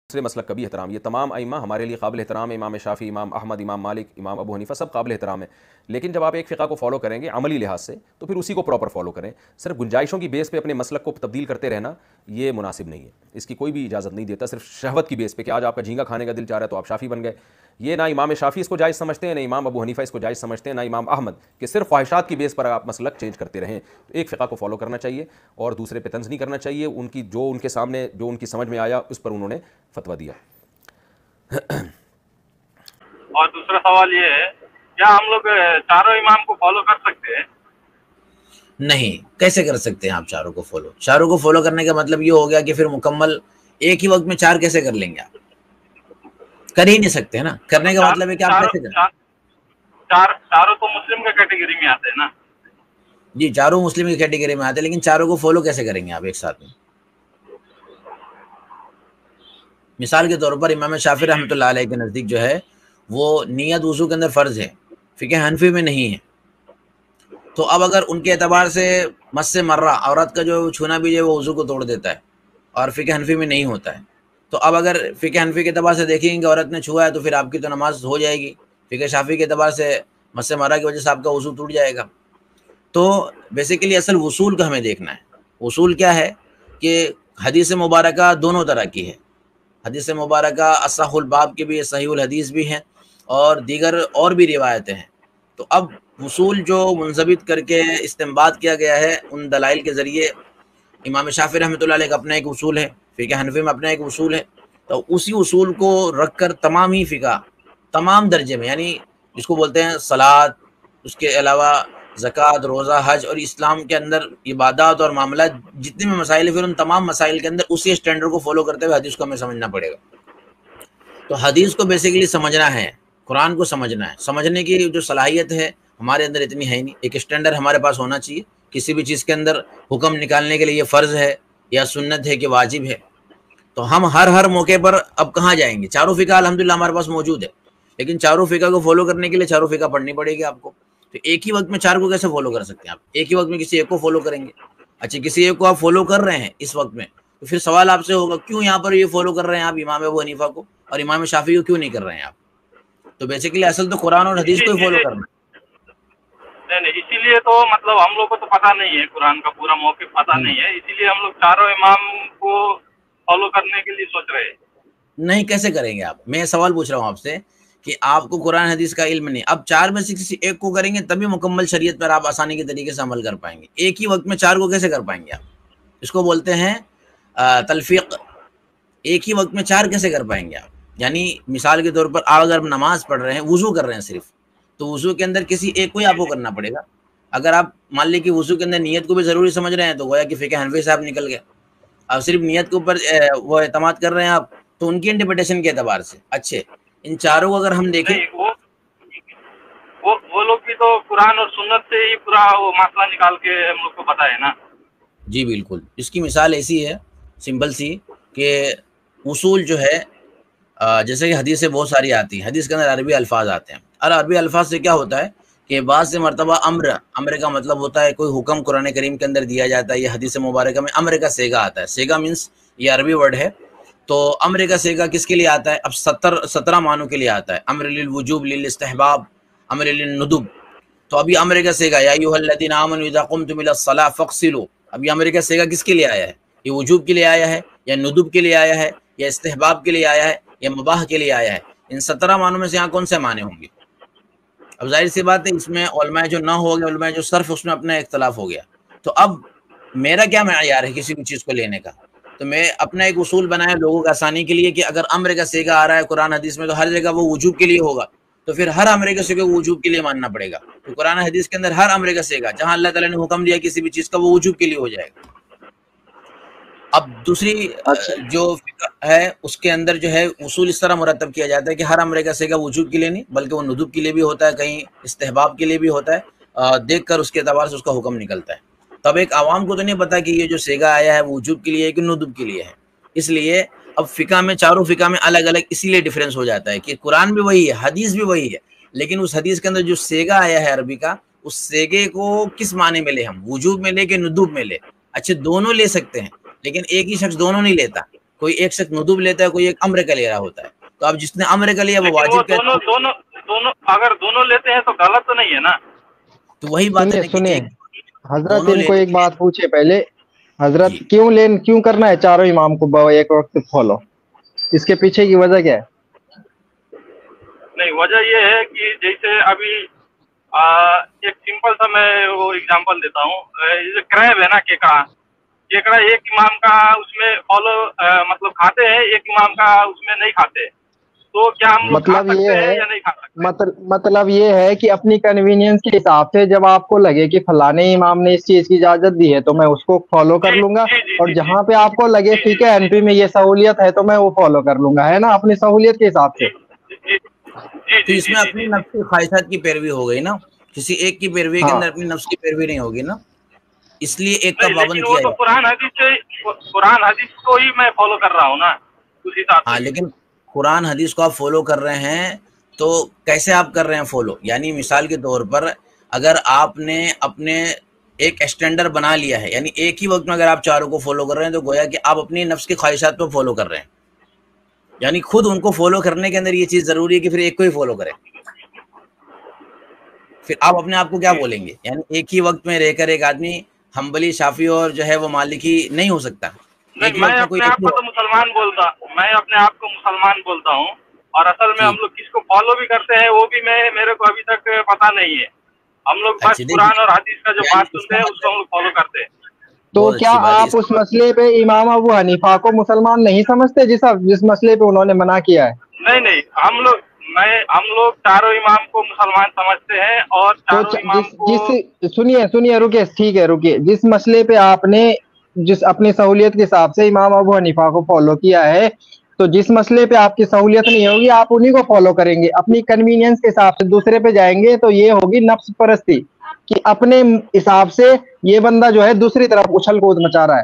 دوسرے مسلک کا بھی احترام. یہ تمام ائمہ ہمارے لیے قابل احترام ہیں، امام شافعی، امام احمد، امام مالک، امام ابو حنیفہ، سب قابل احترام ہیں. لیکن جب آپ ایک فقہ کو فالو کریں گے عملی لحاظ سے تو پھر اسی کو پراپر فالو کریں. صرف گنجائشوں کی بیس پہ اپنے مسلک کو تبدیل کرتے رہنا یہ مناسب نہیں ہے، اس کی کوئی بھی اجازت نہیں دیتا. صرف شہوت کی بیس پہ کہ آج آپ کا جھینگا کھانے کا دل چاہ رہا ہے تو آپ شافعی بن گئے، یہ نہ امام شافعی اس کو جائز سمجھتے ہیں، نہ امام ابو حنیفہ اس کو جائز سمجھتے ہیں، نہ امام احمد، کہ صرف خواہشات کی بیس پر آپ مسلک چینج کرتے رہیں. ایک فقہ کو فالو کرنا چاہیے اور دوسرے پہ طنز نہیں کرنا چاہیے. ان کی جو ان کے سامنے جو ان کی سمجھ میں آیا اس پر انہوں نے فتویٰ دیا. اور دوسرا سوال یہ ہے، کیا ہم لوگ چاروں امام کو فالو کر سکتے ہیں؟ نہیں. کیسے کر سکتے ہیں آپ چاروں کو فالو؟ چاروں کو فالو کرنے کا مطلب یہ ہو گیا کہ پھر مکمل ایک ہی وقت میں چار کیسے کر لیں گے؟ آپ کر ہی نہیں سکتے نا. کرنے کا مطلب ہے کہ آپ کیسے کریں؟ چاروں تو مسلم کے کیٹیگری میں آتے ہیں نا. جی چاروں مسلم کی کیٹیگری میں آتے ہیں، لیکن چاروں کو فالو کیسے کریں گے آپ ایک ساتھ میں؟ مثال کے طور پر امام شافعی رحمۃ اللہ علیہ کے نزدیک جو ہے وہ نیت وضو کے اندر فرض ہے، فقہ حنفی میں نہیں ہے. تو اب اگر ان کے اعتبار سے مس مرہ عورت کا جو چھونا بھی ہے وہ وضو کو توڑ دیتا ہے اور فقہ حنفی میں نہیں ہوتا ہے، تو اب اگر فقہ حنفی کے اعتبار سے دیکھیں گے کہ عورت نے چھوا ہے تو پھر آپ کی تو نماز ہو جائے گی. فقہ شافعی کے اعتبار سے مس مرہ کی وجہ سے آپ کا وضو ٹوٹ جائے گا. تو بیسیکلی اصل وصول کا ہمیں دیکھنا ہے. وصول کیا ہے کہ حدیث مبارکہ دونوں طرح کی ہے. حدیث مبارکہ اصح الباب کی بھی، صحیح الحدیث بھی ہیں اور دیگر اور بھی روایتیں ہیں. تو اب وصول جو منضبط کر کے استنباط کیا گیا ہے ان دلائل کے ذریعے، امام شافعی رحمۃ اللہ علیہ کا اپنا ایک اصول ہے، فقہ حنفی میں اپنا ایک اصول ہے. تو اسی اصول کو رکھ کر تمام ہی فقہ تمام درجے میں، یعنی جس کو بولتے ہیں صلاۃ، اس کے علاوہ زکوٰۃ، روزہ، حج اور اسلام کے اندر عبادات اور معاملات جتنے بھی مسائل ہیں، پھر ان تمام مسائل کے اندر اسی اسٹینڈرڈ کو فالو کرتے ہوئے حدیث کو ہمیں سمجھنا پڑے گا. تو حدیث کو بیسیکلی سمجھنا ہے، قرآن کو سمجھنا ہے. سمجھنے کی جو صلاحیت ہے ہمارے اندر اتنی ہے نہیں. ایک اسٹینڈرڈ ہمارے پاس ہونا چاہیے کسی بھی چیز کے اندر حکم نکالنے کے لیے، یہ فرض ہے یا سنت ہے کہ واجب ہے. تو ہم ہر موقع پر اب کہاں جائیں گے؟ چاروں فقہ الحمدللہ ہمارے پاس موجود ہے، لیکن چاروں فقہ کو فالو کرنے کے لیے چاروں فقہ پڑھنی پڑے گی آپ کو. تو ایک ہی وقت میں چار کو کیسے فالو کر سکتے ہیں آپ؟ ایک ہی وقت میں کسی ایک کو فالو کریں گے. اچھا کسی ایک کو آپ فالو کر رہے ہیں اس وقت میں، تو پھر سوال آپ سے ہوگا کیوں یہاں پر یہ فالو کر رہے ہیں آپ امام ابو حنیفہ کو اور امام شافعی کو کیوں نہیں کر رہے ہیں آپ؟ تو بیسیکلی اصل تو قرآن اور حدیث کو ہی فالو کرنا ہے. نہیں، اسی لیے تو مطلب ہم لوگ کو تو پتہ نہیں ہے، قرآن کا پورا موقف پتہ نہیں ہے، اسی لیے ہم لوگ چاروں امام کو فالو کرنے کے لیے سوچ رہے ہیں. نہیں کیسے کریں گے آپ؟ میں سوال پوچھ رہا ہوں آپ سے کہ آپ کو قرآن حدیث کا علم نہیں، اب چار میں سے کسی ایک کو کریں گے تبھی مکمل شریعت پر آپ آسانی کے طریقے سے عمل کر پائیں گے. ایک ہی وقت میں چار کو کیسے کر پائیں گے آپ؟ اس کو بولتے ہیں تلفیق. ایک ہی وقت میں چار کیسے کر پائیں گے آپ؟ یعنی مثال کے طور پر آپ اگر نماز پڑھ رہے ہیں، وضو کر رہے ہیں صرف، تو وضو کے اندر کسی ایک کو ہی آپ کو کرنا پڑے گا. اگر آپ مان لیں کہ وضو کے اندر نیت کو بھی ضروری سمجھ رہے ہیں تو گویا کہ فقہ حنفی صاحب نکل گیا. اب صرف نیت کے اوپر وہ اعتماد کر رہے ہیں آپ، تو ان کی انٹرپریٹیشن کے اعتبار سے اچھے ان چاروں کو اگر ہم دیکھیں، وہ لوگ بھی تو قرآن اور سنت سے ہی پورا وہ مسئلہ نکال کے ہم لوگ کو پتہ ہے نا. جی بالکل. اس کی مثال ایسی ہے سمپل سی کہ اصول جو ہے جیسے کہ حدیثیں بہت ساری آتی ہیں، حدیث کے اندر عربی الفاظ آتے ہیں، اور عربی الفاظ سے کیا ہوتا ہے کہ بعض سے مرتبہ امر کا مطلب ہوتا ہے کوئی حکم قرآن کریم کے اندر دیا جاتا ہے. یہ حدیث مبارکہ میں امر کا صیغہ آتا ہے. صیغہ مینس یہ عربی ورڈ ہے. تو امر کا صیغہ کس کے لیے آتا ہے؟ اب 17 معنوں کے لیے آتا ہے. امر للوجوب، للاستحباب، امر للندب. تو ابھی امر کا صیغہ یا ایھا الذین آمنوا اذا قمتم الی الصلاۃ فاغسلوا، اب یہ امر کا صیغہ کس کے لیے آیا ہے؟ یہ وجوب کے لیے آیا ہے یا ندب کے لیے آیا ہے یا استحباب کے لیے آیا ہے یا مباح کے لیے آیا ہے؟ ان 17 معنوں میں سے یہاں کون سے معنی ہوں گے؟ اب ظاہر سی بات ہے اس میں علماء جو نہ ہو گئے، علماء جو صرف، اس میں اپنا اختلاف ہو گیا. تو اب میرا کیا معیار ہے کسی بھی چیز کو لینے کا؟ تو میں اپنا ایک اصول بنایا لوگوں کو آسانی کے لیے کہ اگر امر کا صیغہ آ رہا ہے قرآن حدیث میں تو ہر جگہ وہ وجوب کے لیے ہوگا، تو پھر ہر امر کا صیغہ وجوب کے لیے ماننا پڑے گا. تو قرآن حدیث کے اندر ہر امر کا صیغہ جہاں اللہ تعالیٰ نے حکم دیا کسی بھی چیز کا وہ وجوب کے لیے ہو جائے گا. اب دوسری جو فقہ ہے اس کے اندر جو ہے اصول اس طرح مرتب کیا جاتا ہے کہ ہر امر کا صیغہ وجوب کے لیے نہیں بلکہ وہ ندب کے لیے بھی ہوتا ہے، کہیں استحباب کے لیے بھی ہوتا ہے، دیکھ کر اس کے اعتبار سے اس کا حکم نکلتا ہے. تب ایک عوام کو تو نہیں پتا کہ یہ جو صیغہ آیا ہے وہ وجوب کے لیے ہے کہ ندب کے لیے ہے. اس لیے اب فقہ میں چاروں فقہ میں الگ الگ اسی لیے ڈفرینس ہو جاتا ہے کہ قرآن بھی وہی ہے، حدیث بھی وہی ہے، لیکن اس حدیث کے اندر جو صیغہ آیا ہے عربی کا، اس صیغے کو کس معنی میں لے، ہم وجوب میں لے کہ ندب میں لے؟ اچھا دونوں لے سکتے ہیں، لیکن ایک ہی شخص دونوں نہیں لیتا. کوئی ایک شخص ندب لیتا ہے, کوئی ایک امر کا لے رہا ہوتا ہے. تو اب جس نے امر کا لیا وہ لیکن وہ واجب کہتے ہیں. دونوں اگر دونوں لیتے ہیں تو غلط تو نہیں ہے نا. تو وہی بات ہے سنیے کہ حضرت دونوں ان کو لیتے ایک بات پوچھے پہلے, حضرت جی. کیوں کرنا ہے چاروں امام کو ایک وقت فالو, اس کے پیچھے کی وجہ کیا ہے؟ نہیں, وجہ یہ ہے کہ جیسے ابھی ایک سمپل سا میں وہ اگزامپل دیتا ہوں. یہ کریب ہے نا, کیکڑا ایک امام کا اس میں فالو مطلب کھاتے ہیں, ایک امام کا اس میں نہیں کھاتے, تو کیا ہم لوگ کھا سکتے ہیں یا نہیں کھا سکتے؟ مطلب یہ ہے کہ اپنی کنوینئنس کے حساب سے جب آپ کو لگے کہ فلانے امام نے اس چیز کی اجازت دی ہے تو میں اس کو فالو کر لوں گا, اور جہاں پہ آپ کو لگے ٹھیک ہے این پی میں یہ سہولیت ہے تو میں وہ فالو کر لوں گا, ہے نا, اپنی سہولیت کے حساب سے. تو اس میں اپنی نفس کی خواہشات کی پیروی ہو گئی نا, کسی ایک کی پیروی کے اندر اپنی نفس کی پیروی نہیں ہوگی نا, اس لیے ایک کا پابند لیکن وہ کیا تو جائے. قرآن حدیث کو ہی میں فالو کر رہا ہوں نا اسی حساب ہاں, سے. لیکن قرآن حدیث کو آپ فالو کر رہے ہیں تو کیسے آپ کر رہے ہیں فالو؟ یعنی مثال کے طور پر اگر آپ نے اپنے ایک اسٹینڈرڈ بنا لیا ہے, یعنی ایک ہی وقت میں اگر آپ چاروں کو فالو کر رہے ہیں تو گویا کہ آپ اپنی نفس کی خواہشات کو فالو کر رہے ہیں. یعنی خود ان کو فالو کرنے کے اندر یہ چیز ضروری ہے کہ پھر ایک کو ہی فالو کریں. پھر آپ اپنے آپ کو کیا بولیں گے؟ یعنی ایک ہی وقت میں رہ کر ایک آدمی حنبلی, شافعی اور جو ہے وہ مالکی نہیں ہو سکتا. ایک ہی میں وقت میں کوئی اپنے آپ کو تو مسلمان بولتا ہوں, اور اصل میں ہم لوگ کس کو فالو بھی کرتے ہیں وہ بھی میرے کو ابھی تک پتا نہیں ہے. ہم لوگ بس قرآن اور حدیث کا جو بات سنتے ہیں اس کو ہم لوگ فالو کرتے ہیں. تو کیا آپ اس مسئلے پہ امام ابو حنیفہ کو مسلمان نہیں سمجھتے جس مسئلے پہ انہوں نے منع کیا ہے؟ نہیں, ہم لوگ چاروں امام کو مسلمان سمجھتے ہیں, اور چاروں امام کو سنیے رکے, ٹھیک ہے رکیے, جس مسئلے پہ آپ نے جس اپنی سہولیت کے حساب سے امام ابو حنیفہ کو فالو کیا ہے, تو جس مسئلے پہ آپ کی سہولیت نہیں ہوگی آپ انہی کو فالو کریں گے. اپنی کنوینئنس کے حساب سے دوسرے پہ جائیں گے تو یہ ہوگی نفس پرستی, کہ اپنے حساب سے یہ بندہ جو ہے دوسری طرف اچھل کود مچا رہا ہے,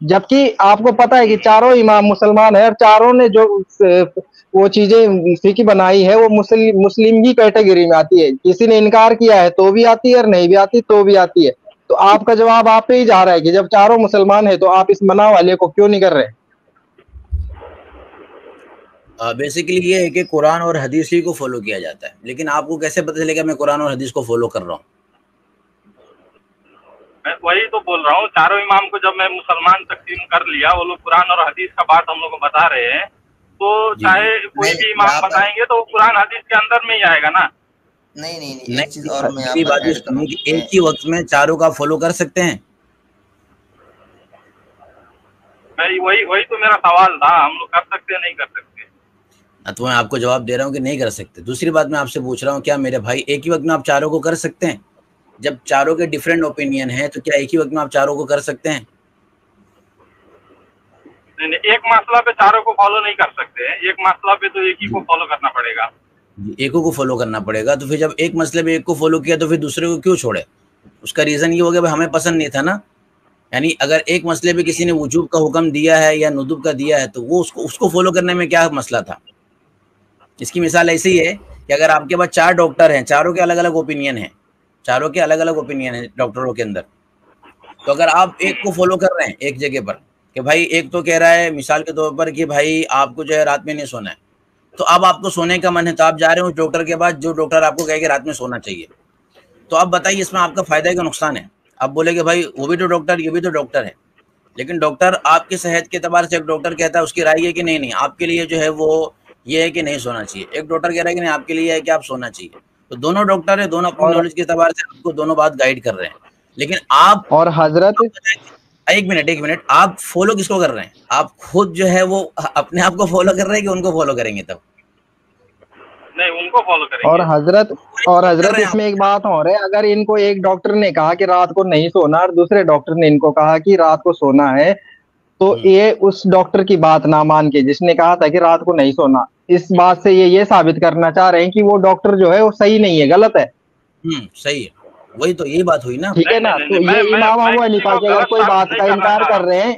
جبکہ آپ کو پتا ہے کہ چاروں امام مسلمان ہیں اور چاروں نے جو وہ چیزیں فقہ بنائی ہے وہ مسلم کی کیٹیگری میں آتی ہے. کسی نے انکار کیا ہے تو بھی آتی ہے, اور نہیں بھی آتی تو بھی آتی ہے. تو آپ کا جواب آپ پہ ہی جا رہا ہے کہ جب چاروں مسلمان ہیں تو آپ اس منع والے کو کیوں نہیں کر رہے؟ بیسیکلی یہ ہے کہ قرآن اور حدیث ہی کو فالو کیا جاتا ہے, لیکن آپ کو کیسے پتہ چلے گا میں قرآن اور حدیث کو فالو کر رہا ہوں؟ میں وہی تو بول رہا ہوں, چاروں امام کو جب میں مسلمان تقسیم کر لیا, وہ لوگ قرآن اور حدیث کا بات ہم لوگ کو بتا رہے ہیں, تو چاہے کوئی بھی امام بتائیں گے تو وہ قرآن حدیث کے اندر میں ہی آئے گا نا. نہیں ایک چیز اور میں ایک ہی وقت میں چاروں کا فالو کر سکتے ہیں. وہی تو میرا سوال تھا, ہم لوگ کر سکتے ہیں نہیں کر سکتے؟ تو میں آپ کو جواب دے رہا ہوں کہ نہیں کر سکتے. دوسری بات میں آپ سے پوچھ رہا ہوں, کیا میرے بھائی ایک ہی وقت میں آپ چاروں کو کر سکتے ہیں؟ جب چاروں کے ڈیفرنٹ اوپینین ہیں تو کیا ایک ہی وقت میں آپ چاروں کو کر سکتے ہیں؟ نہیں, ایک مسئلہ پہ چاروں کو فالو نہیں کر سکتے, ایک مسئلہ پہ تو ایک ہی کو فالو کرنا پڑے گا. ایکوں کو فالو کرنا پڑے گا. تو پھر جب ایک مسئلے پہ ایک کو فالو کیا تو پھر دوسرے کو کیوں چھوڑے؟ اس کا ریزن یہ ہوگا کہ ہمیں پسند نہیں تھا نا. یعنی اگر ایک مسئلے پہ کسی نے وجوب کا حکم دیا ہے یا ندب کا دیا ہے تو وہ اس کو فالو کرنے میں کیا مسئلہ تھا؟ اس کی مثال ایسی ہے کہ اگر آپ کے پاس 4 ڈاکٹر ہیں, چاروں کے الگ الگ اوپینین ہیں, ڈاکٹروں کے اندر, تو اگر آپ ایک کو فالو کر رہے ہیں ایک جگہ پر کہ بھائی ایک تو کہہ رہا ہے مثال کے طور پر کہ بھائی آپ کو جو ہے رات میں نہیں سونا ہے, تو اب آپ کو سونے کا من ہے تو آپ جا رہے ہیں اس ڈاکٹر کے پاس جو ڈاکٹر آپ کو کہے کہ رات میں سونا چاہیے. تو آپ بتائیے اس میں آپ کا فائدہ ہے کہ نقصان ہے؟ آپ بولے کہ بھائی وہ بھی تو ڈاکٹر, یہ بھی تو ڈاکٹر ہے, لیکن ڈاکٹر آپ کی صحت کے اعتبار سے ایک ڈاکٹر کہتا ہے اس کی رائے ہے کہ نہیں آپ کے لیے جو ہے وہ یہ ہے کہ نہیں سونا چاہیے, ایک ڈاکٹر کہہ رہا ہے کہ نہیں آپ کے لیے ہے کہ آپ سونا چاہیے. تو دونوں ڈاکٹر ہیں, دونوں اپنی نالج کے اعتبار سے آپ کو دونوں بات گائیڈ کر رہے ہیں. لیکن آپ اور حضرت ایک منٹ آپ فالو کس کو کر رہے ہیں؟ آپ خود جو ہے وہ اپنے آپ کو فالو کر رہے ہیں کہ ان کو فالو کریں گے؟ تب نہیں, ان کو فالو کریں گے. اور حضرت اس میں ایک بات اور ہے, اگر ان کو ایک ڈاکٹر نے کہا کہ رات کو نہیں سونا اور دوسرے ڈاکٹر نے ان کو کہا کہ رات کو سونا ہے, تو یہ اس ڈاکٹر کی بات نہ مان کے جس نے کہا تھا کہ رات کو نہیں سونا, اس بات سے یہ ثابت کرنا چاہ رہے ہیں کہ وہ ڈاکٹر جو ہے وہ صحیح نہیں ہے, غلط ہے. صحیح ہے, وہی تو یہی بات ہوئی نا. ٹھیک ہے نا, تو یہ امام ابو حنیفہ کی اگر کوئی بات کا انکار کر رہے ہیں,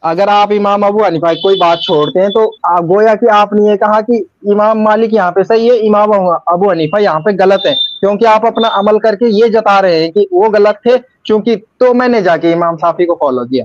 اگر آپ امام ابو حنیفہ کی کوئی بات چھوڑتے ہیں تو گویا کہ آپ نے یہ کہا کہ امام مالک یہاں پہ صحیح ہے, امام ابو حنیفہ یہاں پہ غلط ہے, کیونکہ آپ اپنا عمل کر کے یہ جتا رہے ہیں کہ وہ غلط تھے چونکہ, تو میں نے جا کے امام شافعی کو فالو کیا.